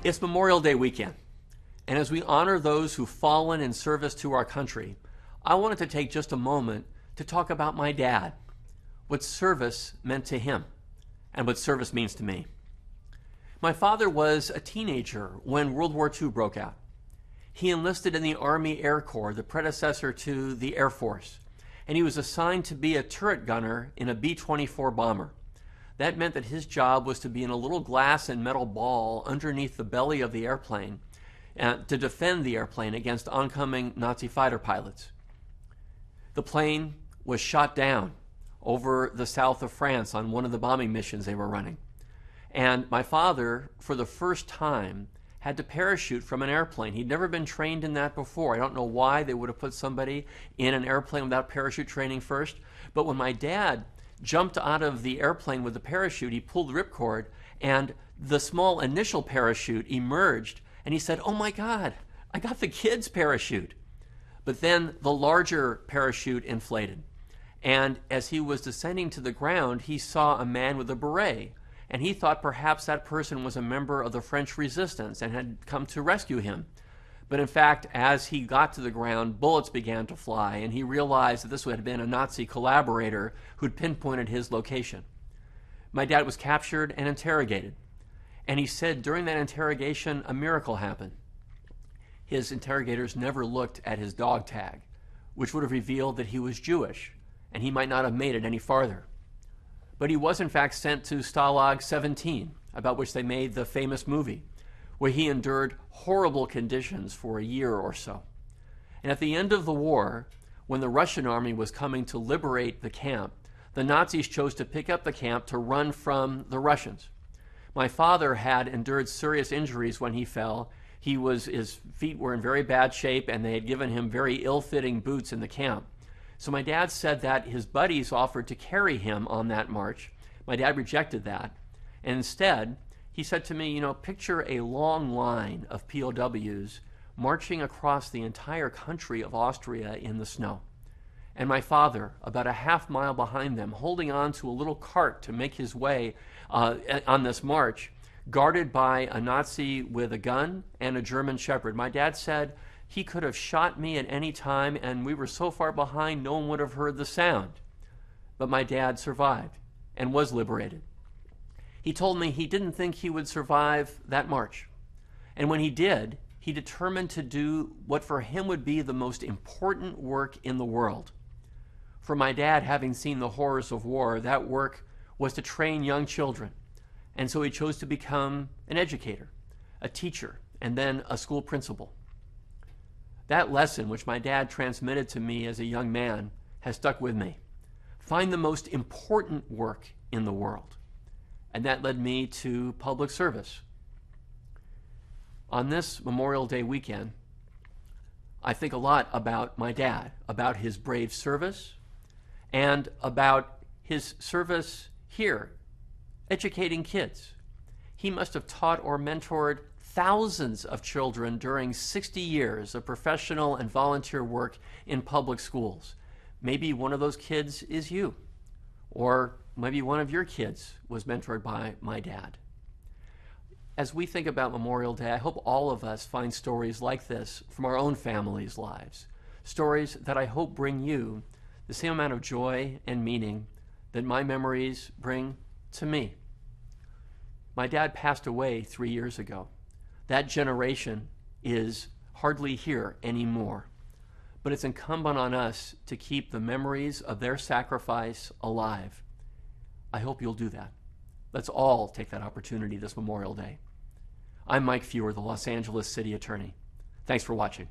It's Memorial Day weekend, and as we honor those who've fallen in service to our country, I wanted to take just a moment to talk about my dad, what service meant to him, and what service means to me. My father was a teenager when World War II broke out. He enlisted in the Army Air Corps, the predecessor to the Air Force, and he was assigned to be a turret gunner in a B-24 bomber. That meant that his job was to be in a little glass and metal ball underneath the belly of the airplane to defend the airplane against oncoming Nazi fighter pilots. The plane was shot down over the south of France on one of the bombing missions they were running. And my father, for the first time, had to parachute from an airplane. He'd never been trained in that before. I don't know why they would have put somebody in an airplane without parachute training first. But when my dad jumped out of the airplane with the parachute, he pulled the ripcord, and the small initial parachute emerged, and he said, "Oh my God, I got the kid's parachute." But then the larger parachute inflated. And as he was descending to the ground, he saw a man with a beret. And he thought perhaps that person was a member of the French resistance and had come to rescue him. But in fact, as he got to the ground, bullets began to fly, and he realized that this had been a Nazi collaborator who'd pinpointed his location. My dad was captured and interrogated. And he said during that interrogation, a miracle happened. His interrogators never looked at his dog tag, which would have revealed that he was Jewish, and he might not have made it any farther. But he was in fact sent to Stalag 17, about which they made the famous movie, where he endured horrible conditions for a year or so. And at the end of the war, when the Russian army was coming to liberate the camp, the Nazis chose to pick up the camp to run from the Russians. My father had endured serious injuries when he fell. His feet were in very bad shape, and they had given him very ill-fitting boots in the camp. So my dad said that his buddies offered to carry him on that march. My dad rejected that. And instead, he said to me, picture a long line of POWs marching across the entire country of Austria in the snow. And my father, about a half mile behind them, holding on to a little cart to make his way on this march, guarded by a Nazi with a gun and a German shepherd. My dad said he could have shot me at any time, and we were so far behind no one would have heard the sound. But my dad survived and was liberated. He told me he didn't think he would survive that march. And when he did, he determined to do what for him would be the most important work in the world. For my dad, having seen the horrors of war, that work was to train young children. And so he chose to become an educator, a teacher, and then a school principal. That lesson, which my dad transmitted to me as a young man, has stuck with me. Find the most important work in the world. And that led me to public service. On this Memorial Day weekend, I think a lot about my dad, about his brave service, and about his service here, educating kids. He must have taught or mentored thousands of children during 60 years of professional and volunteer work in public schools. Maybe one of those kids is you, or maybe one of your kids was mentored by my dad. As we think about Memorial Day, I hope all of us find stories like this from our own families' lives, stories that I hope bring you the same amount of joy and meaning that my memories bring to me. My dad passed away 3 years ago. That generation is hardly here anymore. But it's incumbent on us to keep the memories of their sacrifice alive. I hope you'll do that. Let's all take that opportunity this Memorial Day. I'm Mike Feuer, the Los Angeles City Attorney. Thanks for watching.